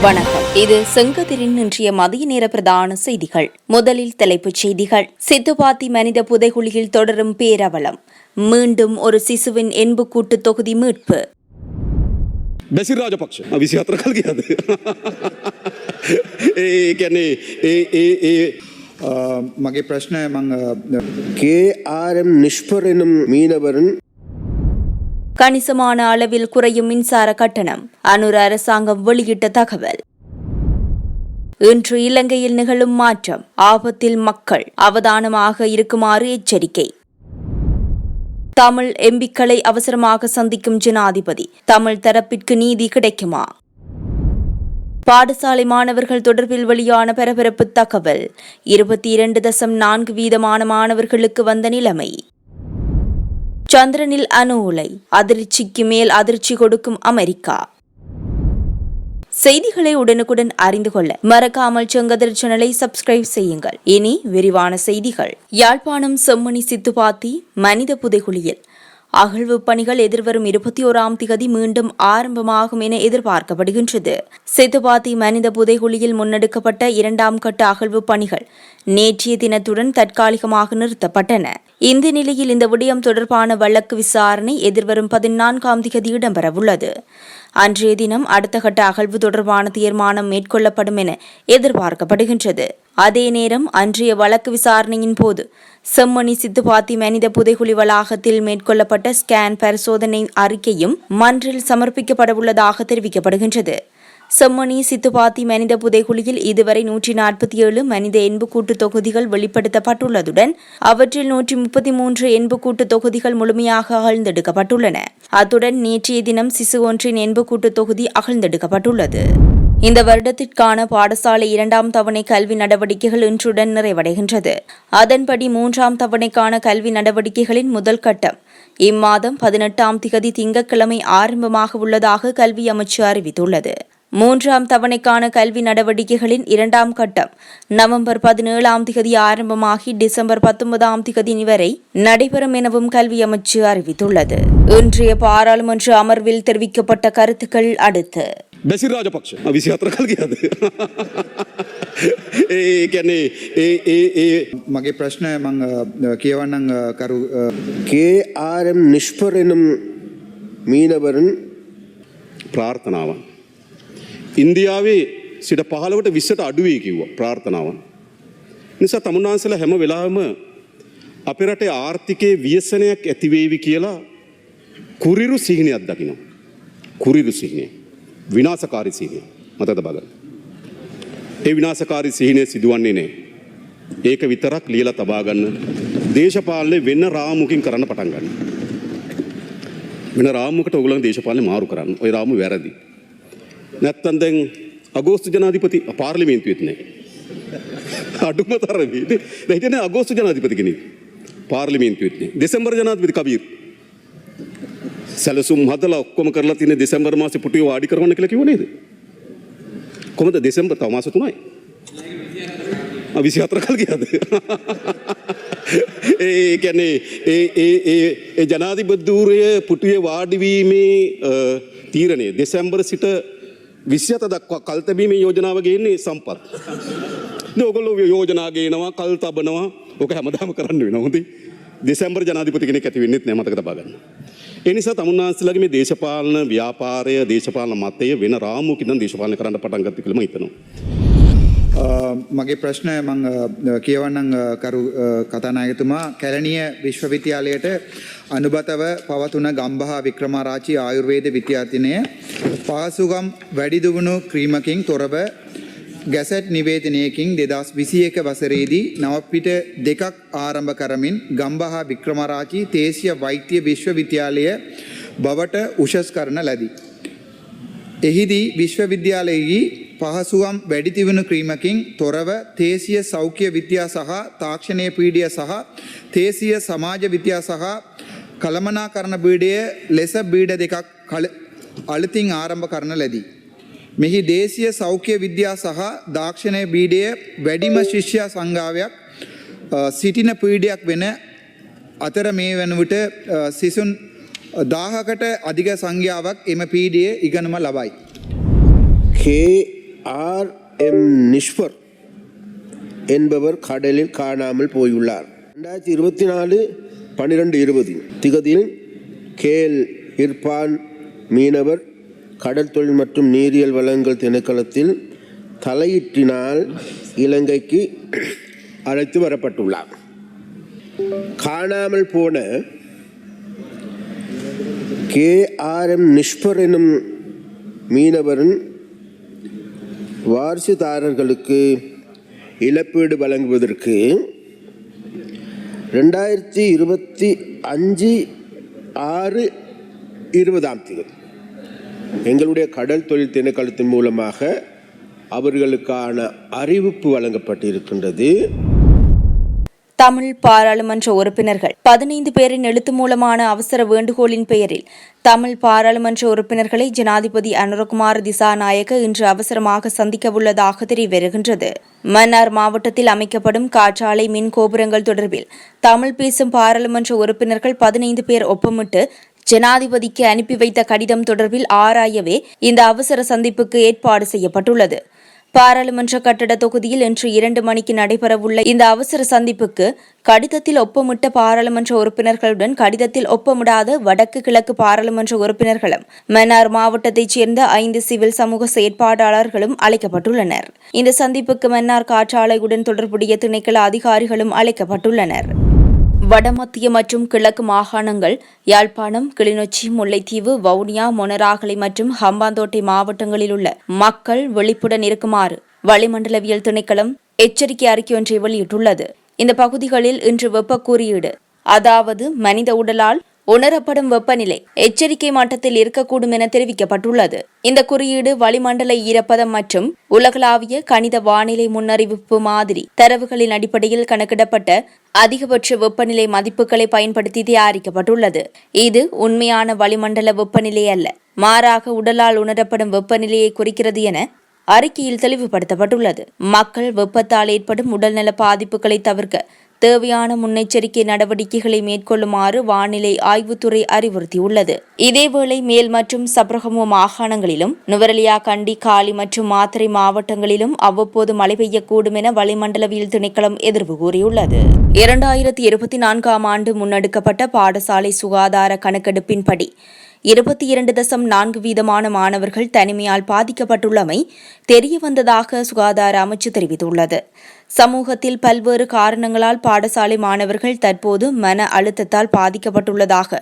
வணக்கம். இது செங்கதிரின் இன்றைய மதிய நேர பிரதான செய்திகள். முதலில் தலைப்புச் செய்திகள். சித்துப்பாத்தி மனித புதைகுழியில் தொடரும் பேரவலம். மீண்டும் ஒரு சிசுவின் எண்புக்கூட்டு தொகுதி மீட்பு. බැසිල් රාජපක්ෂ 24 කල් ගියාද? ඒ කියන්නේ මගේ ප්‍රශ්නය මම KRM நிஷ்பரெனும் மீனவரின் கணிசமான அளவில் குறையும் மின்சார கட்டணம். அனுர அரசாங்கம் வெளியிட்ட தகவல். இன்று இலங்கையில் நிகழும் மாற்றம். ஆபத்தில் மக்கள் அவதானமாக இருக்குமாறு எச்சரிக்கை. தமிழ் எம்பிக்களை அவசரமாக சந்திக்கும் ஜனாதிபதி. தமிழ் தரப்பிற்கு நீதி கிடைக்குமா? பாடசாலை மாணவர்கள் தொடர்பில் வெளியான பரபரப்பு தகவல். 22.4% மாணவர்களுக்கு வந்த நிலைமை. சந்திரனில் அணு உலை. அதிர்ச்சிக்கு மேல் அதிர்ச்சி கொடுக்கும் அமெரிக்கா. செய்திகளை உடனுக்குடன் அறிந்து கொள்ள மறக்காமல் செங்கதிர் சேனலை சப்ஸ்கிரைப் செய்யுங்கள். இனி விரிவான செய்திகள். யாழ்ப்பாணம் செம்மணி சித்துப்பாத்தி மனித புதைகுழியில் அகழ்வு பணிகள் எதிர்வரும் 21ஆம் திகதி மீண்டும் ஆரம்பமாகும் என எதிர்பார்க்கப்படுகின்றது. சித்துப்பாத்தி மனித புதைகுழியில் முன்னெடுக்கப்பட்ட 2ஆம் கட்ட அகழ்வு பணிகள் நேற்றைய தினத்துடன் தற்காலிகமாக நிறுத்தப்பட்டன. இந்த நிலையில் இந்த விடயம் தொடர்பான வழக்கு விசாரணை எதிர்வரும் 14ஆம் திகதி இடம்பெறவுள்ளது. அன்றைய தினம் அடுத்த கட்ட அகழ்வு தொடர்பான தீர்மானம் மேற்கொள்ளப்படும் என எதிர்பார்க்கப்படுகின்றது. அதே நேரம் அன்றைய வழக்கு விசாரணையின் போது செம்மணி சித்துப்பாத்தி மனித புதைகுழி வளாகத்தில் மேற்கொள்ளப்பட்ட ஸ்கேன் பரிசோதனை அறிக்கையும் மன்றில் சமர்ப்பிக்கப்படவுள்ளதாக தெரிவிக்கப்படுகின்றது. செம்மணி சித்துப்பாத்தி மனித புதைகுழியில் இதுவரை 147 மனித எண்புக்கூட்டு தொகுதிகள் வெளிப்படுத்தப்பட்டுள்ளதுடன் அவற்றில் 133 எண்புக்கூட்டு தொகுதிகள் முழுமையாக அகழ்ந்தெடுக்கப்பட்டுள்ளன. அத்துடன் நேற்றைய தினம் சிசு ஒன்றின் எண்புக்கூட்டு தொகுதி அகழ்ந்தெடுக்கப்பட்டுள்ளது. இந்த வருடத்திற்கான பாடசாலை 2ஆம் தவணை கல்வி நடவடிக்கைகள் இன்றுடன் நிறைவடைகின்றது. அதன்படி 3ஆம் தவணைக்கான கல்வி நடவடிக்கைகளின் முதல் கட்டம் இம்மாதம் 18ஆம் திகதி திங்கட்கிழமை ஆரம்பமாக உள்ளதாக கல்வி அமைச்சு அறிவித்துள்ளது. 3ஆம் தவணைக்கான கல்வி நடவடிக்கைகளின் 2ஆம் கட்டம் நவம்பர் 17ஆம் திகதி ஆரம்பமாகி டிசம்பர் 19ஆம் திகதி வரை நடைபெறும் எனவும் கல்வி அமைச்சு அறிவித்துள்ளது. இன்றைய பாராளுமன்ற அமர்வில் தெரிவிக்கப்பட்ட கருத்துக்கள் அடுத்து. බැසිල් රාජපක්ෂ 24 කල් ගියාද? ඒ කියන්නේ මගේ ප්‍රශ්නය මම කියවන්නම් කරු KRM நிஷ்பரெனும் மீனவரின் ප්‍රාර්ථනාවන් ඉන්දියාවේ සිට 15ට 20ට අඩු වෙයි කිව්වා ප්‍රාර්ථනාවන්. නිසා තමුන්නාන්සලා හැම වෙලාවෙම අපේ රටේ ආර්ථිකයේ ව්‍යසනයක් ඇති වේවි කියලා කුරිරු සිහිනයක් දකිනවා. කුරිරු සිහිනය. විනාශකාරී සිහිනය. මතකද බලන්න. ඒ විනාශකාරී සිහිනය සිදුවන්නේ නැහැ. ඒක විතරක් ලියලා තබා ගන්න. දේශපාලනේ වෙන රාමුවකින් කරන්න පටන් ගන්න. වෙන රාමුවකට ඕගොල්ලෝ දේශපාලනේ මාරු කරන්න. ওই රාමුව වැරදි. නැත්තම් දැන් අගෝස්තු ජනාධිපති පාර්ලිමේන්තුවෙත් නැහැ. අඩුම තරමේ. දැන් හිතන්නේ අගෝස්තු ජනාධිපති කෙනෙක්. පාර්ලිමේන්තුවෙත් නැහැ. දෙසැම්බර් ජනාධිපති කබීර් සැලසුම් හදලා ඔක්කොම කරලා තියෙන දෙසැම්බර් මාසේ පුටුවේ වාඩි කරවන්න කියලා කිව්ව නේද? කොහමද දෙසැම්බර් තව මාස 3යි. 24 කල් ගියාද? ඒ කියන්නේ ඒ ජනාධිපතිවරය පුටුවේ වාඩි වීමේ තීරණය දෙසැම්බර් සිට 27 දක්වා කල් තැබීමේ යෝජනාව ගේන්නේ සම්පත්. ඉතින් ඔයගොල්ලෝ යෝජනා ගේනවා කල් තබනවා. ඔක හැමදාම කරන්න වෙනවා. හොඳයි. දෙසැම්බර් ජනාධිපති කෙනෙක් ඇති වෙන්නෙත් නැහැ මතක තබා ගන්න. ඒ නිසා තමුන්නාන්සලාගේ මේ දේශපාලන ව්‍යාපාරය දේශපාලන මතය වෙන රාමුවකින් නම් දේශපාලනය කරන්න පටන් ගත්ත කියලා මම හිතනවා. මගේ ප්‍රශ්නය මම කියවන්නම් කරු කතානායකතුමා කැලණිය විශ්වවිද්‍යාලයට අනුබතව පවතුන ගම්බහ වික්‍රමාරාචි ආයුර්වේද විද්‍යාර්ථිනිය පහසුකම් වැඩි දුණු ක්‍රීමකින් තොරව ගැසට් නිවේදනයකින් 2021 වසරේදී නවපිට 2ක් ආරම්භ කරමින් ගම්බහ වික්‍රමරාචි දේශීය වෛද්‍ය විශ්වවිද්‍යාලය බවට උසස් කරන ලදී. එහිදී විශ්වවිද්‍යාලයේ පහසුකම් වැඩි දියුණු ක්‍රීමකින් තොරව දේශීය සෞඛ්‍ය විද්‍යා සහ තාක්ෂණීය පීඩිය සහ දේශීය සමාජ විද්‍යා සහ කළමනාකරණ පීඩිය ලෙස පීඩ දෙකක් අලුතින් ආරම්භ කරන ලදී. මෙහි දේශීය සෞඛ්‍ය විද්‍යා සහ දාක්ෂණය බීඩය වැඩිම ශිෂ්‍ය සංගාවයක් සිටින පීඩයක් වෙන අතර මේ වන විට සිසුන් 1000කට අධික සංඛ්‍යාවක් එම පීඩියේ ඉගෙනුම ලබයි. ஆர்.எம். நிஷ்பர் என்பவர் கடலில் காணாமல் போயுள்ளார். 2024/12/20 திகதியில் கேஎல் இர்பான் மீனவர் கடல் தொழில் மற்றும் நீரியல் வளங்கள் திணைக்களத்தில் தலையீட்டினால் இலங்கைக்கு அழைத்து வரப்பட்டுள்ளார். காணாமல் போன KRM நிஷ்பர் எனும் மீனவரின் வாரிசுதாரர்களுக்கு இழப்பீடு வழங்குவதற்கு 2025/6/20 எங்களுடைய கடல் தொழில் திணைக்களத்தின் மூலமாக அவர்களுக்கான அறிவிப்பு வழங்கப்பட்டிருக்கின்றது. தமிழ் பாராளுமன்ற உறுப்பினர்கள் 15 பேரின் எழுத்து மூலமான அவசர வேண்டுகோளின் பெயரில் தமிழ் பாராளுமன்ற உறுப்பினர்களை ஜனாதிபதி அனுரகுமார திசாநாயக்க இன்று அவசரமாக சந்திக்கவுள்ளதாக தெரியவருகின்றது. மன்னார் மாவட்டத்தில் அமைக்கப்படும் காற்றாலை மின் கோபுரங்கள் தொடர்பில் தமிழ் பேசும் பாராளுமன்ற உறுப்பினர்கள் 15 பேர் ஒப்பமிட்டு ஜனாதிபதிக்கு அனுப்பி வைத்த கடிதம் தொடர்பில் ஆராயவே இந்த அவசர சந்திப்புக்கு ஏற்பாடு செய்யப்பட்டுள்ளது. பாராளுமன்ற கட்டட தொகுதியில் இன்று 2 மணிக்கு நடைபெறவுள்ள இந்த அவசர சந்திப்புக்கு கடிதத்தில் ஒப்பமிட்ட பாராளுமன்ற உறுப்பினர்களுடன் கடிதத்தில் ஒப்பமிடாத வடக்கு கிழக்கு பாராளுமன்ற உறுப்பினர்களும் மன்னார் மாவட்டத்தைச் சேர்ந்த 5 சிவில் சமூக செயற்பாட்டாளர்களும் அழைக்கப்பட்டுள்ளனர். இந்த சந்திப்புக்கு மன்னார் காற்றாலையுடன் தொடர்புடைய திணைக்கள அதிகாரிகளும் அழைக்கப்பட்டுள்ளனர். வடமத்திய மற்றும் கிழக்கு மாகாணங்கள் யாழ்ப்பாணம், கிளிநொச்சி, முல்லைத்தீவு, வவுனியா, மொனராகலை மற்றும் ஹம்பாந்தோட்டை மாவட்டங்களில் உள்ள மக்கள் விழிப்புடன் இருக்குமாறு வளிமண்டலவியல் திணைக்களம் எச்சரிக்கை அறிக்கை ஒன்றை வெளியிட்டுள்ளது. இந்த பகுதிகளில் இன்று வெப்ப குறியீடு, அதாவது மனித உடலால் உணரப்படும் வெப்பநிலை எச்சரிக்கை மட்டத்தில் இருக்கக்கூடும் என தெரிவிக்கப்பட்டுள்ளது. இந்த குறியீடு வளிமண்டல ஈரப்பதம் மற்றும் உலகளாவிய கணித வானிலை முன்னறிவிப்பு மாதிரி தரவுகளின் அடிப்படையில் கணக்கிடப்பட்ட அதிகபட்ச வெப்பநிலை மதிப்புகளை பயன்படுத்தி தயாரிக்கப்பட்டுள்ளது. இது உண்மையான வளிமண்டல வெப்பநிலை அல்ல, மாறாக உடலால் உணரப்படும் வெப்பநிலையை குறிக்கிறது என அறிக்கையில் தெளிவுபடுத்தப்பட்டுள்ளது. மக்கள் வெப்பத்தால் ஏற்படும் உடல்நல பாதிப்புகளை தவிர்க்க தேவையான முன்னெச்சரிக்கை நடவடிக்கைகளை மேற்கொள்ளுமாறு வானிலை ஆய்வுத்துறை அறிவுறுத்தியுள்ளது. இதேவேளை மேல் மற்றும் சப்ரகமு மாகாணங்களிலும் நுவரெலியா, கண்டி, காலி மற்றும் மாத்தறை மாவட்டங்களிலும் அவ்வப்போது மழை பெய்யக்கூடும் என வளிமண்டலவியல் திணைக்களம் எதிர்வு கூறியுள்ளது. 2024ஆம் ஆண்டு முன்னெடுக்கப்பட்ட பாடசாலை சுகாதார கணக்கெடுப்பின்படி 22.4% மாணவர்கள் தனிமையால் பாதிக்கப்பட்டுள்ளமை தெரியவந்ததாக சுகாதார அமைச்சு தெரிவித்துள்ளது. சமூகத்தில் பல்வேறு காரணங்களால் பாடசாலை மாணவர்கள் தற்போது மன அழுத்தத்தால் பாதிக்கப்பட்டுள்ளதாக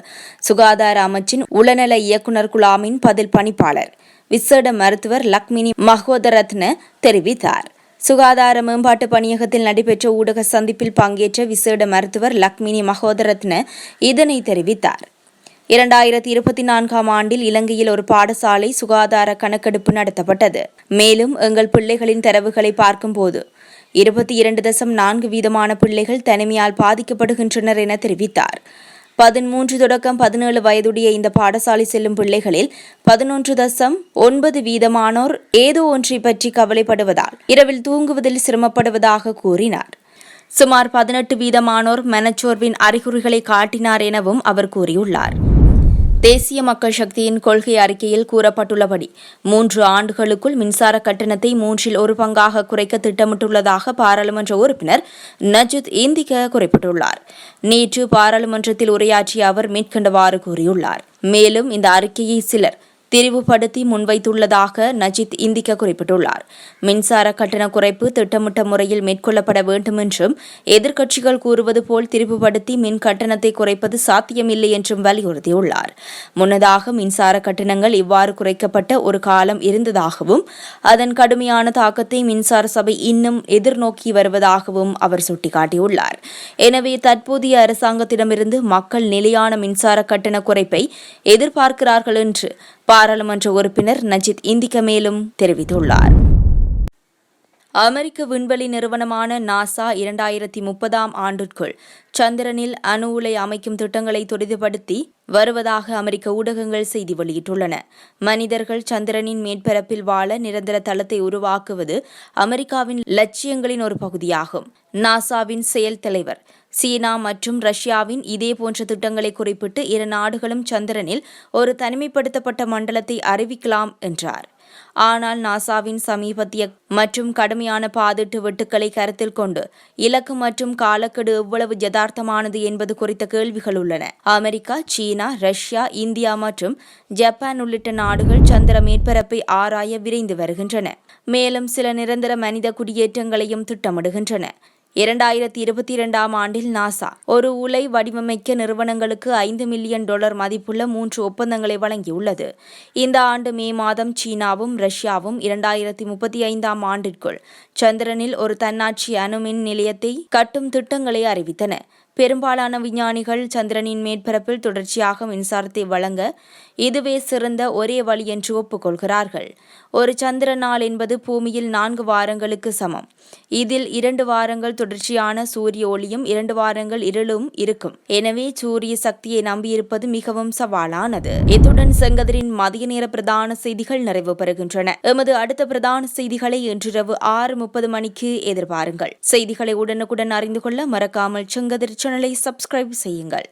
சுகாதார அமைச்சின் உளநல இயக்குநர் குழாமின் பதில் பணிப்பாளர் விசேட மருத்துவர் லக்மினி மகோதரத்ன தெரிவித்தார். சுகாதார மேம்பாட்டு பணியகத்தில் நடைபெற்ற ஊடக சந்திப்பில் பங்கேற்ற விசேட மருத்துவர் லக்மினி மகோதரத்ன இதனை தெரிவித்தார். 2024ஆம் ஆண்டில் இலங்கையில் ஒரு பாடசாலை சுகாதார கணக்கெடுப்பு நடத்தப்பட்டது. மேலும் எங்கள் பிள்ளைகளின் தரவுகளை பார்க்கும்போது 22.4% பிள்ளைகள் தனிமையால் பாதிக்கப்படுகின்றனர் என தெரிவித்தார். 13 தொடக்கம் 17 வயதுடைய இந்த பாடசாலை செல்லும் பிள்ளைகளில் 11.9% ஏதோ ஒன்றை பற்றி கவலைப்படுவதால் இரவில் தூங்குவதில் சிரமப்படுவதாக கூறினார். சுமார் 18% மனச்சோர்வின் அறிகுறிகளை காட்டினார் எனவும் அவர் கூறியுள்ளார். தேசிய மக்கள் சக்தியின் கொள்கை அறிக்கையில் கூறப்பட்டுள்ளபடி 3 ஆண்டுகளுக்குள் மின்சார கட்டணத்தை 1/3 பங்காக குறைக்க திட்டமிட்டுள்ளதாக பாராளுமன்ற உறுப்பினர் நஜித் இந்திக குறிப்பிட்டுள்ளார். நேற்று பாராளுமன்றத்தில் உரையாற்றிய அவர் மேற்கண்டவாறு கூறியுள்ளார். மேலும் இந்த அறிக்கையை சிலர் திரிவுபடுத்தி முன்வைத்துள்ளதாக நஜித் இந்திக குறிப்பிட்டுள்ளார். மின்சார கட்டண குறைப்பு திட்டமிட்ட முறையில் மேற்கொள்ளப்பட வேண்டும் என்றும் எதிர்க்கட்சிகள் கூறுவது போல் திரிவுபடுத்தி மின் கட்டணத்தை குறைப்பது சாத்தியமில்லை என்றும் வலியுறுத்தியுள்ளார். முன்னதாக மின்சார கட்டணங்கள் இவ்வாறு குறைக்கப்பட்ட ஒரு காலம் இருந்ததாகவும் அதன் கடுமையான தாக்கத்தை மின்சார சபை இன்னும் எதிர்நோக்கி வருவதாகவும் அவர் சுட்டிக்காட்டியுள்ளார். எனவே தற்போதைய அரசாங்கத்திடமிருந்து மக்கள் நிலையான மின்சார கட்டண குறைப்பை எதிர்பார்க்கிறார்கள் என்று பாராளுமன்ற உறுப்பினர் நஜித் இந்திக மேலும் தெரிவித்துள்ளார். அமெரிக்க விண்வெளி நிறுவனமான நாசா 2030ஆம் ஆண்டிற்குள் சந்திரனில் அணு உலை அமைக்கும் திட்டங்களை துரிதப்படுத்தி வருவதாக அமெரிக்க ஊடகங்கள் செய்தி வெளியிட்டுள்ளன. மனிதர்கள் சந்திரனின் மேற்பரப்பில் வாழ நிரந்தர தளத்தை உருவாக்குவது அமெரிக்காவின் லட்சியங்களின் ஒரு பகுதியாகும். நாசாவின் செயல் தலைவர் சீனா மற்றும் ரஷ்யாவின் இதேபோன்ற திட்டங்களை குறிப்பிட்டு இரு நாடுகளும் சந்திரனில் ஒரு தனிமைப்படுத்தப்பட்ட மண்டலத்தை அறிவிக்கலாம் என்றார். ஆனால் நாசாவின் சமீபத்திய மற்றும் கடுமையான பாதிட்டு வெட்டுக்களை கருத்தில் கொண்டு இலக்கு மற்றும் காலக்கெடு எவ்வளவு யதார்த்தமானது என்பது குறித்த கேள்விகள் உள்ளன. அமெரிக்கா, சீனா, ரஷ்யா, இந்தியா மற்றும் ஜப்பான் உள்ளிட்ட நாடுகள் சந்திர மேற்பரப்பை ஆராய விரைந்து வருகின்றன. மேலும் சில நிரந்தர மனித குடியேற்றங்களையும் திட்டமிடுகின்றன. 2022ஆம் ஆண்டில் நாசா ஒரு உலை வடிவமைக்க நிறுவனங்களுக்கு $5 மில்லியன் மதிப்புள்ள 3 ஒப்பந்தங்களை வழங்கியுள்ளது. இந்த ஆண்டு மே மாதம் சீனாவும் ரஷ்யாவும் 2035ஆம் ஆண்டிற்குள் சந்திரனில் ஒரு தன்னாட்சி அணுமின் நிலையத்தை கட்டும் திட்டங்களை அறிவித்தன. பெரும்பாலான விஞ்ஞானிகள் சந்திரனின் மேற்பரப்பில் தொடர்ச்சியாக மின்சாரத்தை வழங்க இதுவே சிறந்த ஒரே வழி என்று ஒப்புக்கொள்கிறார்கள். ஒரு சந்திர நாள் என்பது பூமியில் 4 வாரங்களுக்கு சமம். இதில் 2 வாரங்கள் தொடர்ச்சியான சூரிய ஒளியும் 2 வாரங்கள் இருளும் இருக்கும். எனவே சூரிய சக்தியை நம்பியிருப்பது மிகவும் சவாலானது. இத்துடன் செங்கதிரின் மதிய நேர பிரதான செய்திகள் நிறைவு பெறுகின்றன. எமது அடுத்த பிரதான செய்திகளை இன்றிரவு 6:30 மணிக்கு எதிர்பாருங்கள். செய்திகளை உடனுக்குடன் அறிந்து கொள்ள மறக்காமல் செங்கதிர் சேனலை சப்ஸ்கிரைப் செய்யுங்கள்.